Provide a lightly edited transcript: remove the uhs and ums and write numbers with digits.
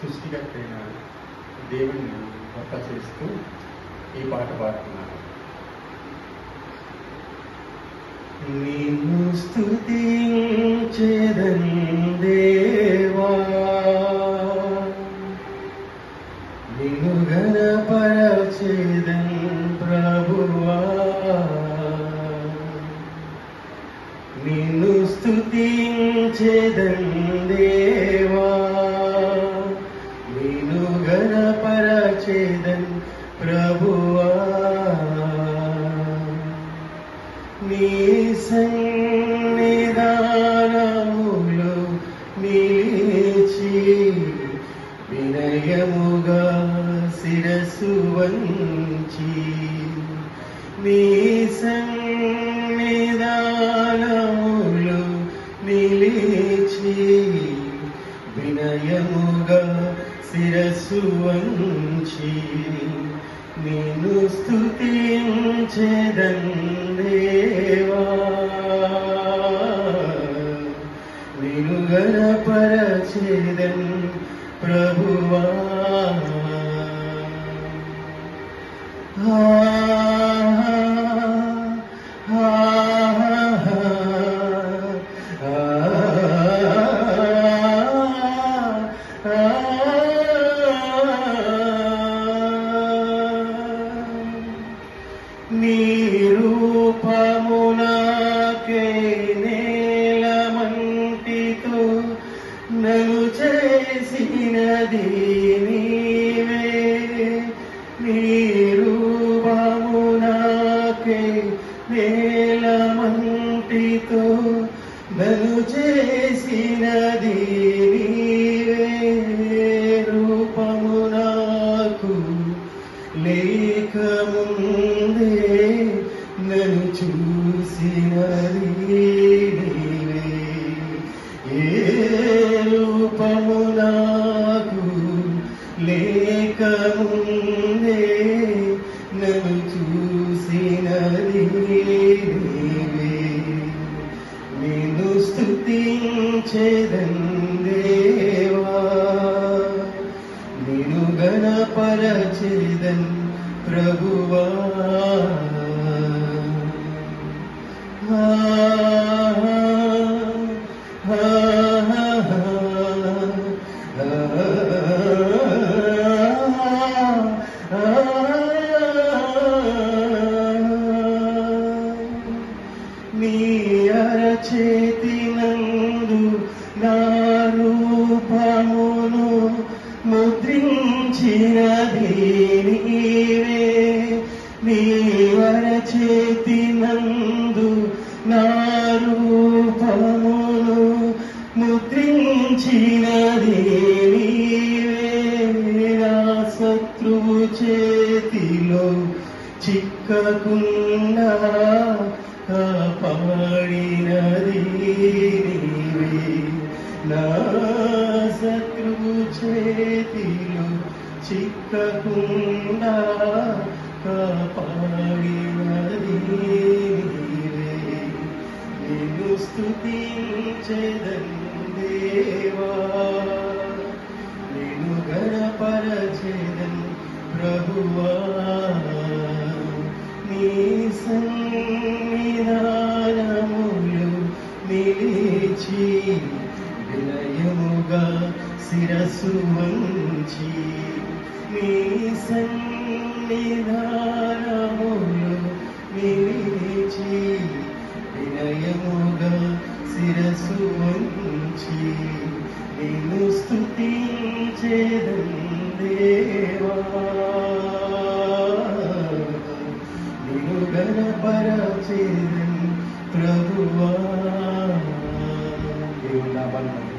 సృష్టికర్తైన దేవుణ్ణి గొప్ప చేస్తూ ఈ పాట పాడుతున్నాను. నిన్ను స్తుతించెదన్ దేవా, నిన్ను ఘనపరచెదన్ ప్రభువా, నిన్ను స్తుతించెదన్ దేవా, నిన్ను ఘనపరచెదన్ ప్రభువా, నీ సన్నిధానములో నిలిచి వినయముగా శిరస్సు వంచి, నీ సన్నిధానములో నిలిచి వినయముగా శిరస్సు వంచి, నిన్ను స్తుతించెదన్ దేవా, నిన్ను ఘనపరచెదన్ ప్రభువా. నీ రూపమునాకే నేలమంటితో నన్ను చేసినది నీవే, నీ రూపమునాకే నేలమంటితో నన్ను చేసినది నీవే, రూపమునాకు లేకముందే నన్ను చూసినది నీవే, ఏ రూపము నాకు లేకముందే నన్ను చూసినది నీవే, నిన్ను స్తుతించెదన్ దేవా, నిన్ను ఘనపరచెదన్ ప్రభువా. నీ అరచేతినందు నా రూపమును ముద్రించినది నీవే, నీ అరచేతినందు నా రూపమును ముద్రించినది నీవే, నా శత్రువు చేతిలో చిక్కకుండా కాపాడినది నీవే, నా శత్రువు చేతిలో చిక్కకుండా కాపాడినది నీవే, నిన్ను స్తుతించెదన్ దేవా, నిన్ను ఘనపరచెదన్ ప్రభువా, నీ సన్నిధానములో నిలిచి వినయముగా శిరస్సు వంచి, నీ సన్నిధానములో నిలిచి వినయముగా శిరస్సు వంచి, నిన్ను స్తుతించెదన్ దేవా, నిన్ను ఘనపరచెదన్ ప్రభువా. దేవుని నామమున